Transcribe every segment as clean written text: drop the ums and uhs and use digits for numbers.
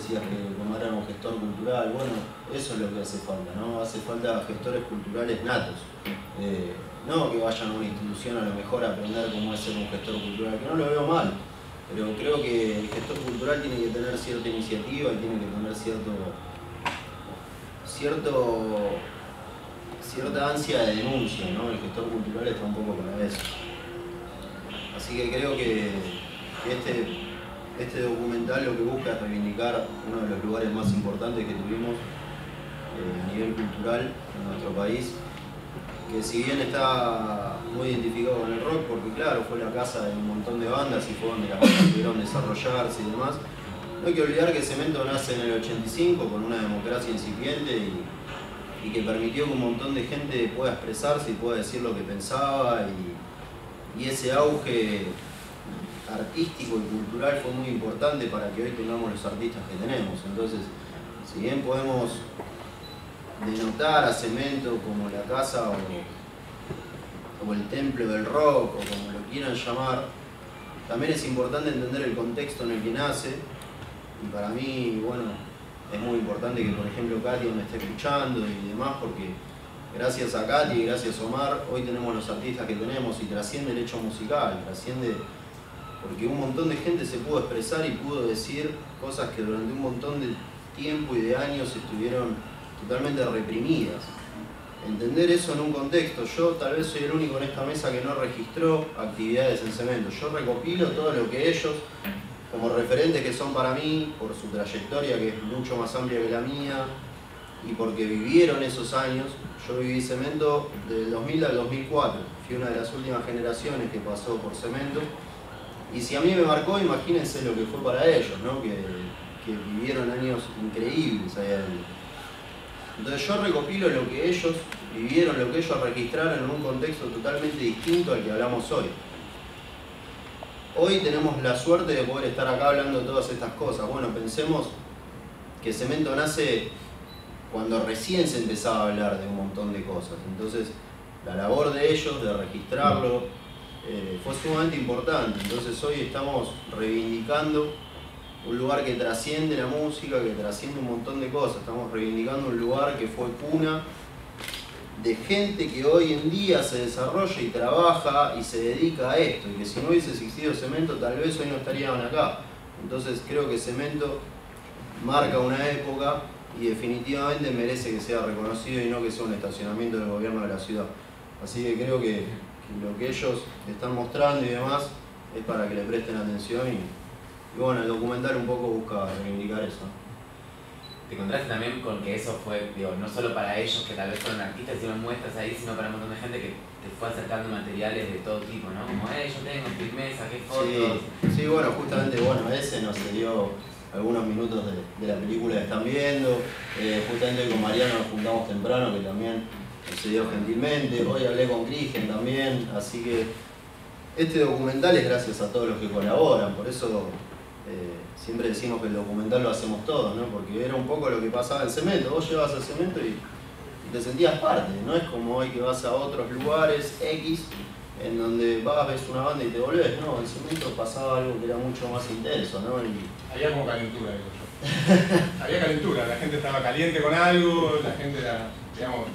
decías que como era un gestor cultural, bueno, eso es lo que hace falta, ¿no? Hace falta gestores culturales natos. No que vayan a una institución a lo mejor a aprender cómo es ser un gestor cultural, que no lo veo mal, pero creo que el gestor cultural tiene que tener cierta iniciativa y tiene que tener cierta ansia de denuncia, ¿no? El gestor cultural está un poco para eso. Así que creo que este documental lo que busca es reivindicar uno de los lugares más importantes que tuvimos a nivel cultural en nuestro país, que si bien está muy identificado con el rock, porque claro, fue la casa de un montón de bandas y fue donde las bandas pudieron desarrollarse y demás, no hay que olvidar que Cemento nace en el 85 con una democracia incipiente y que permitió que un montón de gente pueda expresarse y pueda decir lo que pensaba, y ese auge artístico y cultural fue muy importante para que hoy tengamos los artistas que tenemos. Entonces, si bien podemos denotar a Cemento como la casa o el templo del rock o como lo quieran llamar, también es importante entender el contexto en el que nace, y para mí, bueno, es muy importante que por ejemplo Katy me esté escuchando y demás, porque gracias a Katy y gracias a Omar hoy tenemos los artistas que tenemos, y trasciende el hecho musical, trasciende porque un montón de gente se pudo expresar y pudo decir cosas que durante un montón de tiempo y de años estuvieron totalmente reprimidas. Entender eso en un contexto. Yo tal vez soy el único en esta mesa que no registró actividades en Cemento. Yo recopilo todo lo que ellos, como referentes que son para mí, por su trayectoria que es mucho más amplia que la mía, y porque vivieron esos años. Yo viví Cemento del 2000 al 2004. Fui una de las últimas generaciones que pasó por Cemento. Y si a mí me marcó, imagínense lo que fue para ellos, ¿no? Que vivieron años increíbles ahí adentro. Entonces yo recopilo lo que ellos vivieron, lo que ellos registraron en un contexto totalmente distinto al que hablamos hoy. Hoy tenemos la suerte de poder estar acá hablando de todas estas cosas. Bueno, pensemos que Cemento nace cuando recién se empezaba a hablar de un montón de cosas. Entonces, la labor de ellos, de registrarlo, fue sumamente importante. Entonces hoy estamos reivindicando un lugar que trasciende la música, que trasciende un montón de cosas. Estamos reivindicando un lugar que fue cuna de gente que hoy en día se desarrolla y trabaja y se dedica a esto, y que si no hubiese existido Cemento tal vez hoy no estarían acá. Entonces creo que Cemento marca una época y definitivamente merece que sea reconocido y no que sea un estacionamiento del gobierno de la ciudad. Así que creo que lo que ellos están mostrando y demás es para que le presten atención, y bueno, el documental un poco busca reivindicar eso. Te encontraste también con que eso fue, digo, no solo para ellos que tal vez fueron artistas y hicieron muestras ahí, sino para un montón de gente que te fue acercando materiales de todo tipo, ¿no? Como, yo tengo, filmé, saqué fotos. Sí, bueno, justamente, ese nos dio algunos minutos de la película que están viendo. Justamente hoy con Mariano nos juntamos temprano, que también se dio gentilmente. Hoy hablé con Cristian también, así que este documental es gracias a todos los que colaboran. Por eso siempre decimos que el documental lo hacemos todos, ¿no? Porque era un poco lo que pasaba en Cemento. Vos llevas al Cemento y te sentías parte. No es como hoy que vas a otros lugares X en donde vas, ves una banda y te volvés. No, en Cemento pasaba algo que era mucho más intenso, ¿no? Había como calentura, digo yo. Había calentura, la gente estaba caliente con algo, la gente era, teníamos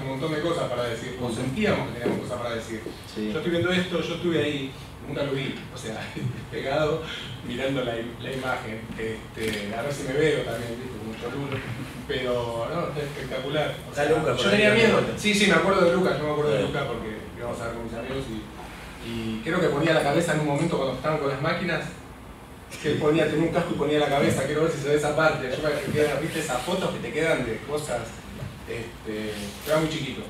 un montón de cosas para decir, o sentíamos que teníamos cosas para decir. Sí. Yo estoy viendo esto, yo estuve ahí, nunca lo vi, o sea, pegado, mirando la imagen, a ver si me veo también, ¿viste? Como cholulo, pero no, es espectacular. O sea, yo tenía miedo, sí, me acuerdo de Lucas, yo me acuerdo de Lucas porque íbamos a ver con mis amigos y creo que ponía la cabeza en un momento cuando estaban con las máquinas, que tenía un casco y ponía la cabeza, quiero ver si se ve esa parte. Yo me viste esas fotos que te quedan de cosas, era muy chiquito,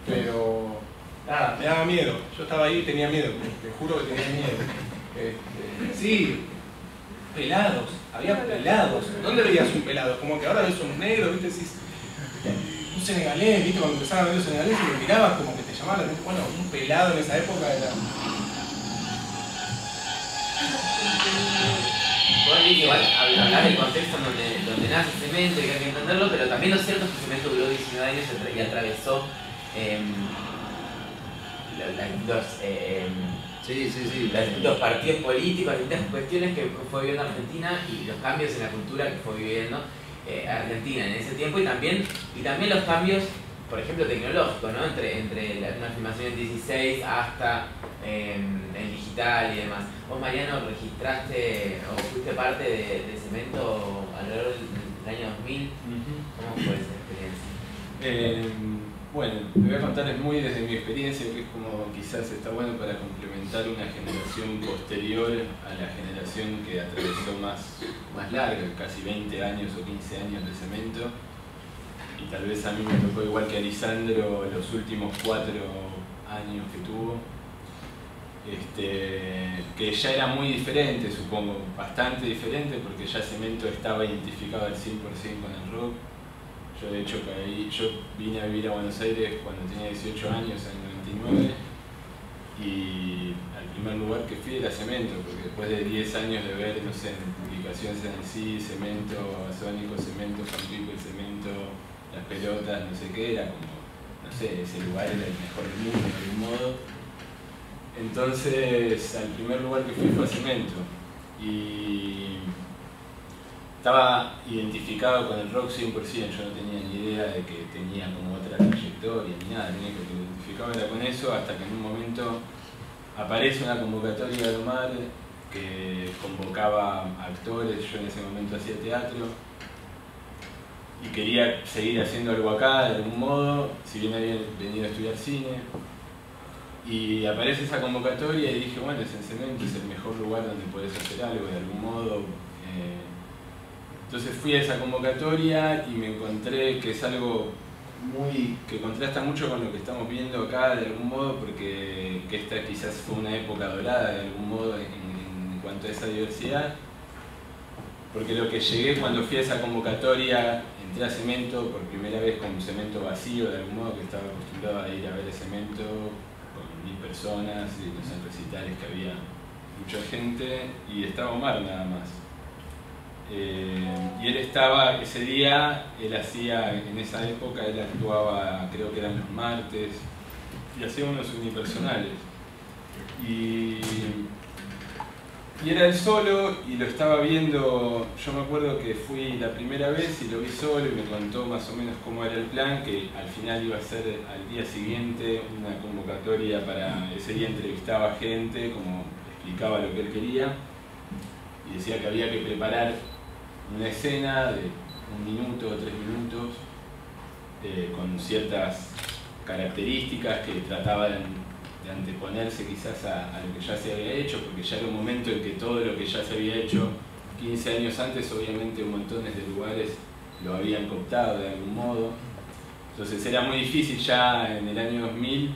pero nada, me daba miedo. Yo estaba ahí y tenía miedo, te juro que tenía miedo. Sí, pelados, había pelados. ¿Dónde veías un pelado? Como que ahora ves un negro, viste, decís, un senegalés, viste, cuando empezaban a ver los senegaleses y lo mirabas como que te llamaban la atención. Bueno, un pelado en esa época era... Igual, hablar del contexto donde nace Cemento, y que hay que entenderlo, pero también lo cierto es que Cemento duró 19 años y atravesó Sí, sí, sí. Los partidos políticos, las distintas cuestiones que fue viviendo Argentina y los cambios en la cultura que fue viviendo Argentina en ese tiempo y también los cambios, por ejemplo, tecnológicos, ¿no? Entre una filmación en 16 hasta el digital y demás. Vos, Mariano, registraste o fuiste parte de Cemento alrededor del año 2000. ¿Cómo fue esa experiencia? Bueno, te voy a contarles muy desde mi experiencia, que es como quizás está bueno para complementar una generación posterior a la generación que atravesó más larga, casi 20 años o 15 años de Cemento. Y tal vez a mí me tocó igual que a Lisandro los últimos 4 años que tuvo. Que ya era muy diferente, supongo, bastante diferente, porque ya Cemento estaba identificado al 100% con el rock. Yo de hecho yo vine a vivir a Buenos Aires cuando tenía 18 años, en el 99, y al primer lugar que fui era Cemento, porque después de 10 años de ver, no sé, en publicaciones en el sí, Cemento, Sónico, Cemento, Fan People, Cemento, las pelotas, no sé qué, era como, no sé, ese lugar era el mejor del mundo de algún modo. Entonces, al primer lugar que fui fue a Cemento, y estaba identificado con el rock 100%, yo no tenía ni idea de que tenía como otra trayectoria ni nada, lo único que me identificaba era con eso, hasta que en un momento aparece una convocatoria de Omar que convocaba actores, yo en ese momento hacía teatro y quería seguir haciendo algo acá de algún modo, si bien había venido a estudiar cine, y aparece esa convocatoria y dije, bueno, es en Cemento, es el mejor lugar donde podés hacer algo de algún modo. Entonces fui a esa convocatoria y me encontré que es algo que contrasta mucho con lo que estamos viendo acá de algún modo, porque que esta quizás fue una época dorada de algún modo en cuanto a esa diversidad, porque lo que llegué cuando fui a esa convocatoria, entré a Cemento por primera vez con un Cemento vacío de algún modo, que estaba acostumbrado a ir a ver el Cemento con 1000 personas y no sé, recitales que había mucha gente y estaba Omar nada más. Y él estaba, ese día, él hacía, en esa época, él actuaba, creo que eran los martes, y hacía unos unipersonales. Y era él solo, y lo estaba viendo, yo me acuerdo que fui la primera vez y lo vi solo, y me contó más o menos cómo era el plan, que al final iba a ser al día siguiente una convocatoria para, ese día entrevistaba gente, como explicaba lo que él quería, y decía que había que preparar una escena de 1 minuto o 3 minutos con ciertas características que trataban de anteponerse quizás a lo que ya se había hecho, porque ya era un momento en que todo lo que ya se había hecho 15 años antes, obviamente montones de lugares lo habían cooptado de algún modo. Entonces era muy difícil ya en el año 2000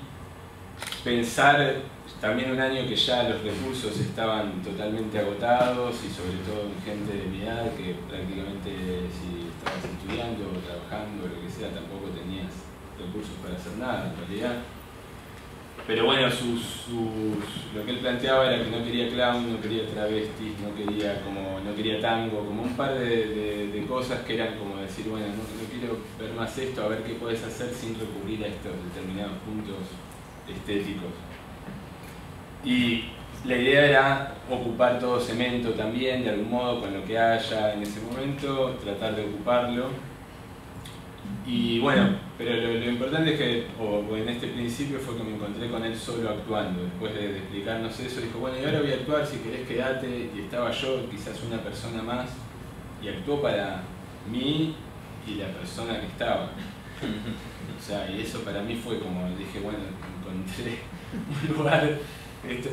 pensar, también un año que ya los recursos estaban totalmente agotados y sobre todo en gente de mi edad que prácticamente si estabas estudiando o trabajando o lo que sea tampoco tenías recursos para hacer nada en realidad. Pero bueno, lo que él planteaba era que no quería clown, no quería travestis, no quería tango, como un par de cosas que eran como decir, bueno, no quiero ver más esto, a ver qué puedes hacer sin recurrir a estos determinados puntos estéticos. Y la idea era ocupar todo Cemento también, de algún modo, con lo que haya en ese momento, tratar de ocuparlo. Y bueno, pero lo importante es que, o en este principio, fue que me encontré con él solo actuando. Después de explicarnos eso, dijo, bueno, y ahora voy a actuar, si querés quedate. Y estaba yo, quizás una persona más, y actuó para mí y la persona que estaba. O sea, y eso para mí fue como, dije, bueno, encontré un lugar,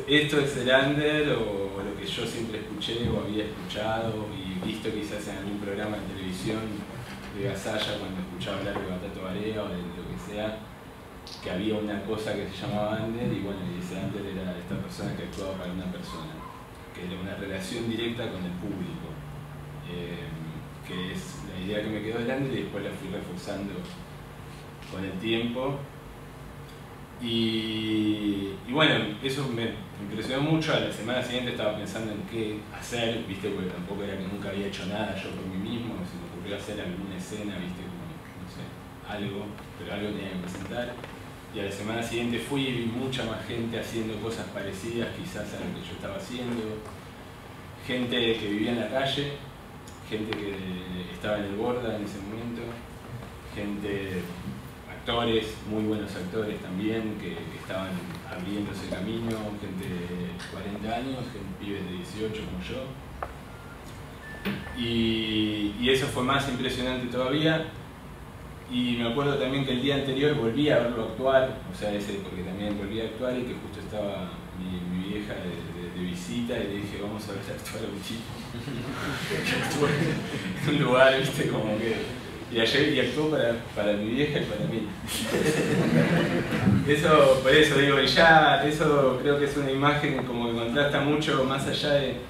esto es el under, o lo que yo siempre escuché o había escuchado y visto quizás en algún programa de televisión de Gasalla cuando escuchaba hablar de Batato Barea o de lo que sea, que había una cosa que se llamaba under, y bueno, y ese under era esta persona que actuaba para una persona, que era una relación directa con el público, que es la idea que me quedó del under y después la fui reforzando con el tiempo. Y bueno, eso me impresionó mucho. A la semana siguiente estaba pensando en qué hacer, ¿viste? Porque tampoco era que nunca había hecho nada yo por mí mismo, se me ocurrió hacer alguna escena, ¿viste? Como, no sé, algo, pero algo tenía que presentar. y a la semana siguiente fui y vi mucha más gente haciendo cosas parecidas quizás a lo que yo estaba haciendo. Gente que vivía en la calle, gente que estaba en el Borda en ese momento, gente, actores, muy buenos actores también, que estaban abriéndose camino, gente de 40 años, pibes de 18 como yo. Y eso fue más impresionante todavía. Y me acuerdo también que el día anterior volví a verlo actuar, o sea, porque también volví a actuar y que justo estaba mi vieja de visita y le dije, vamos a ver actuar a un chico. En un lugar, viste, como que... Y ayer y actuó para mi vieja y para mí. Eso, por eso digo, y ya, eso creo que es una imagen como que contrasta mucho más allá de,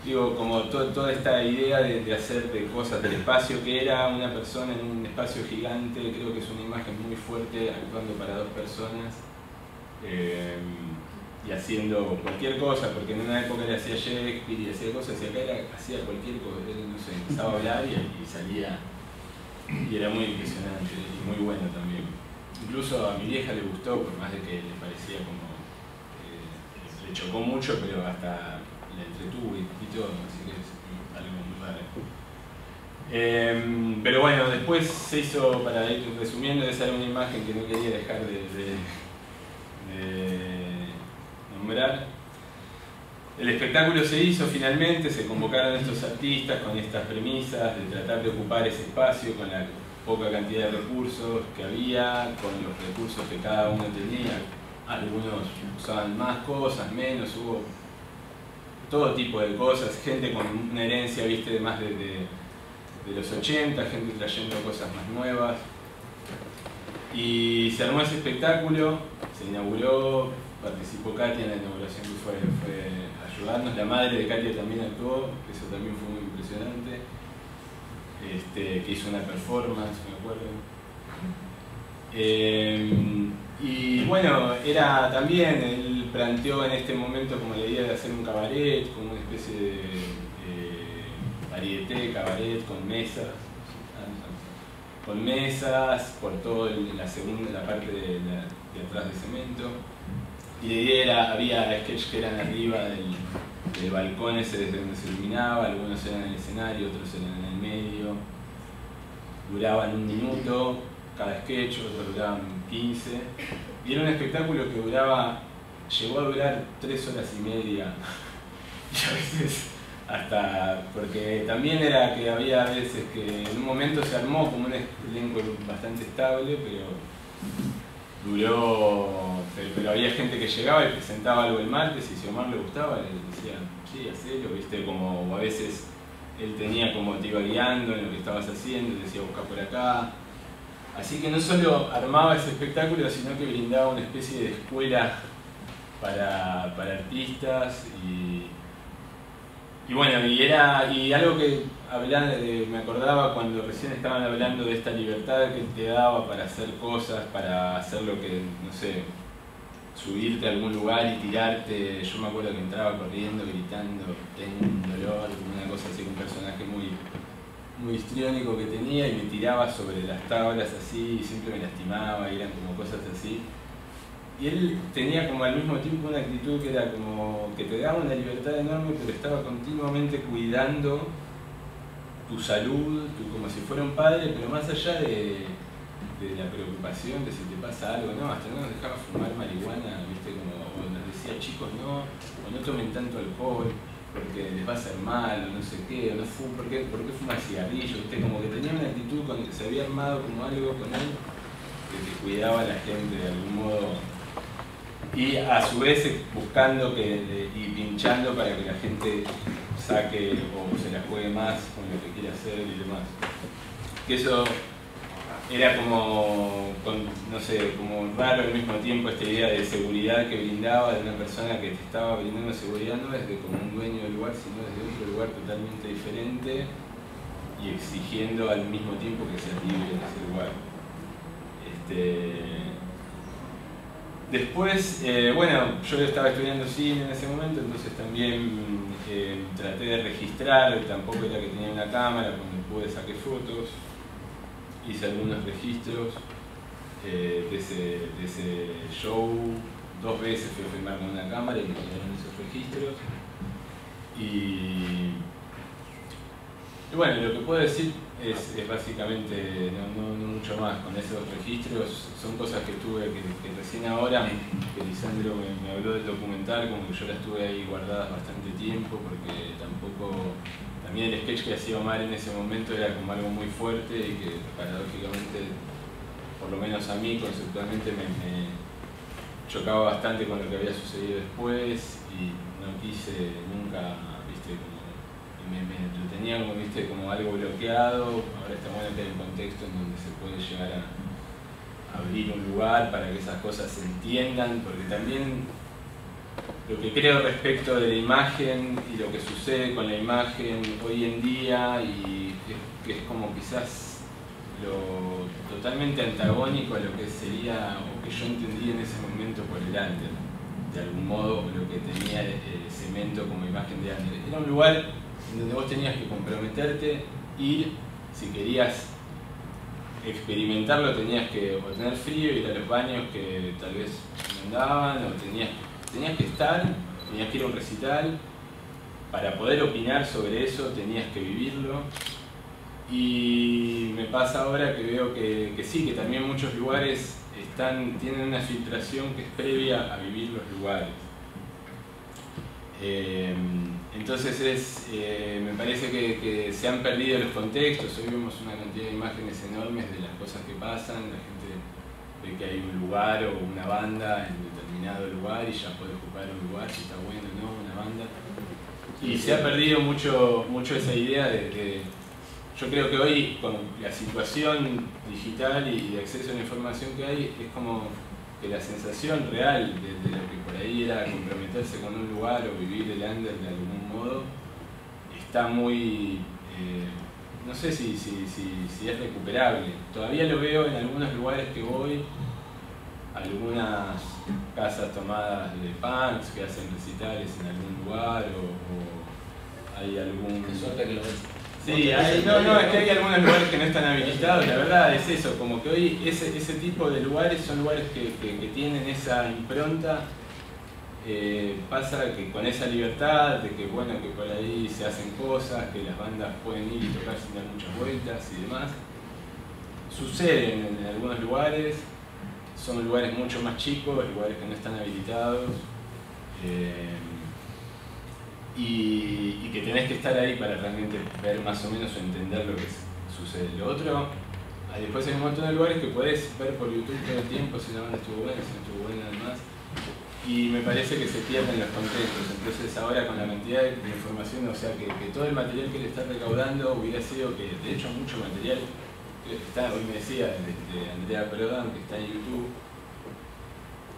digo, como toda esta idea de hacer de cosas del espacio, que era una persona en un espacio gigante, creo que es una imagen muy fuerte actuando para dos personas y haciendo cualquier cosa, porque en una época él hacía Shakespeare y hacía cosas, y acá hacía cualquier cosa, él, no sé, empezaba a hablar y salía. Y era muy impresionante y muy bueno también. Incluso a mi vieja le gustó, por más de que le parecía como... le chocó mucho, pero hasta le entretuvo y todo, así que es algo muy raro. Pero bueno, después se hizo, para ir resumiendo, esa era una imagen que no quería dejar de nombrar. El espectáculo se hizo finalmente, se convocaron estos artistas con estas premisas de tratar de ocupar ese espacio con la poca cantidad de recursos que había, con los recursos que cada uno tenía. Algunos usaban más cosas, menos, hubo todo tipo de cosas, gente con una herencia, viste, más de los 80, gente trayendo cosas más nuevas. Y se armó ese espectáculo, se inauguró, participó Katia en la inauguración, que fue ayudarnos, la madre de Katia también actuó, eso también fue muy impresionante, que hizo una performance, me acuerdo. Y bueno, era también, él planteó en este momento como la idea de hacer un cabaret, como una especie de varieté, cabaret con mesas por toda la parte de atrás de cemento. Y la idea era, había sketches que eran arriba del balcón ese desde donde se iluminaba, algunos eran en el escenario, otros eran en el medio. Duraban 1 minuto cada sketch, otros duraban 15. Y era un espectáculo que llegó a durar 3 horas y media. Y a veces hasta, porque también era que había veces que en un momento se armó como un elenco bastante estable, pero había gente que llegaba y presentaba algo el martes y si a Omar le gustaba le decía, sí, hacelo, viste, como a veces él tenía como te iba guiando en lo que estabas haciendo, te decía busca por acá. Así que no solo armaba ese espectáculo, sino que brindaba una especie de escuela para artistas y bueno, y algo que me acordaba cuando recién estaban hablando de esta libertad que te daba para hacer cosas, para hacer lo que, no sé, subirte a algún lugar y tirarte. Yo me acuerdo que entraba corriendo, gritando, tengo un dolor, una cosa así, un personaje muy histriónico que tenía y me tiraba sobre las tablas así y siempre me lastimaba y eran como cosas así. Y él tenía como al mismo tiempo una actitud que era como que te daba una libertad enorme, pero estaba continuamente cuidando tu salud, como si fuera un padre, pero más allá de la preocupación de si te pasa algo, no, hasta no nos dejaba fumar marihuana, viste, como nos decía, chicos, no tomen tanto alcohol, porque les va a hacer mal, o no sé qué, o no ¿por qué fumar cigarrillo? Viste, como que tenía una actitud con que se había armado como algo con él, que cuidaba a la gente de algún modo. Y a su vez buscando y pinchando para que la gente saque o se la juegue más con lo que quiere hacer y demás. Que eso era como, no sé, como raro al mismo tiempo esta idea de seguridad que brindaba de una persona que te estaba brindando seguridad no desde como un dueño del lugar, sino desde otro lugar totalmente diferente y exigiendo al mismo tiempo que seas libre en ese lugar. Después, bueno, yo estaba estudiando cine en ese momento, entonces también traté de registrar, tampoco era que tenía una cámara, cuando pude saqué fotos, hice algunos registros. de ese show. 2 veces fui a filmar con una cámara y me quedaron esos registros. Y bueno, lo que puedo decir es básicamente no mucho más. Con esos registros son cosas que tuve que recién ahora, que Lisandro me habló del documental, como que yo las tuve ahí guardadas bastante tiempo, porque tampoco, también el sketch que hacía Omar en ese momento era como algo muy fuerte y que paradójicamente, por lo menos a mí conceptualmente me chocaba bastante con lo que había sucedido después y no quise nunca, viste, lo tenía como, viste, como algo bloqueado. Ahora está bueno que hay un contexto en donde se puede llegar a abrir un lugar para que esas cosas se entiendan, porque también lo que creo respecto de la imagen y lo que sucede con la imagen hoy en día, y que es como quizás lo totalmente antagónico a lo que sería o que yo entendí en ese momento por el under, de algún modo lo que tenía Cemento como imagen de under. Era un lugar donde vos tenías que comprometerte, ir, si querías experimentarlo tenías que o tener frío, ir a los baños que tal vez no andaban, o tenías que estar, tenías que ir a un recital. Para poder opinar sobre eso tenías que vivirlo. Y me pasa ahora que veo que sí, que también muchos lugares tienen una filtración que es previa a vivir los lugares. Entonces me parece que se han perdido los contextos. Hoy vemos una cantidad de imágenes enormes de las cosas que pasan. La gente ve que hay un lugar o una banda en determinado lugar y ya puede ocupar un lugar, si está bueno o no, una banda. Y se ha perdido mucho esa idea de yo creo que hoy, con la situación digital y de acceso a la información que hay, es como que la sensación real de lo que por ahí era comprometerse con un lugar o vivir el under de algún modo, está muy, no sé si es recuperable. Todavía lo veo en algunos lugares que voy, algunas casas tomadas de punks que hacen recitales en algún lugar, o hay algún... Qué suerte que lo ves. Sí, es que hay algunos lugares que no están habilitados. La verdad es eso, como que hoy ese tipo de lugares son lugares que tienen esa impronta. Pasa que con esa libertad de que bueno, que por ahí se hacen cosas, que las bandas pueden ir y tocar sin dar muchas vueltas y demás, suceden en algunos lugares. Son lugares mucho más chicos, lugares que no están habilitados. Y que tenés que estar ahí para realmente ver más o menos o entender lo que sucede. Lo otro, después hay un montón de lugares que podés ver por YouTube todo el tiempo si la banda estuvo buena, si no estuvo buena además. Y me parece que se pierden los contextos. Entonces ahora con la cantidad de información, o sea que todo el material que le está recaudando hubiera sido que, de hecho mucho material está, hoy me decía, de Andrea Prodan, que está en YouTube,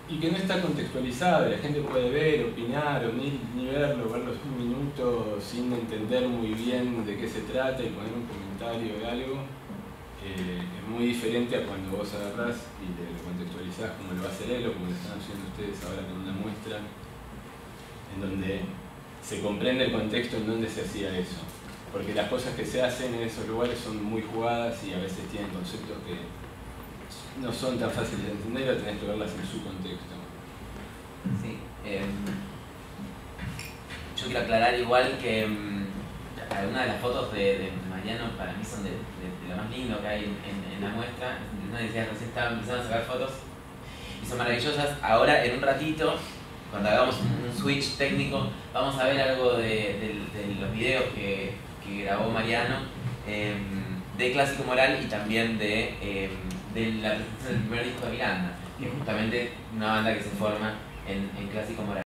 y que no está contextualizado, la gente puede ver, opinar o ni verlo un minuto sin entender muy bien de qué se trata y poner un comentario de algo. Es muy diferente a cuando vos agarrás y lo contextualizás como lo va a hacer él o como lo están haciendo ustedes ahora con una muestra, en donde se comprende el contexto en donde se hacía eso. Porque las cosas que se hacen en esos lugares son muy jugadas y a veces tienen conceptos que no son tan fáciles de entender o tenés que verlas en su contexto. Sí, yo quiero aclarar igual que algunas de las fotos de Mariano para mí son de lo más lindo que hay en la muestra. No decías, recién estaba empezando a sacar fotos y son maravillosas. Ahora, en un ratito, cuando hagamos un switch técnico, vamos a ver algo de los videos que grabó Mariano de Clásico Moral y también de la presentación del primer disco de Miranda, que es justamente una banda que se forma en Clásico Moral.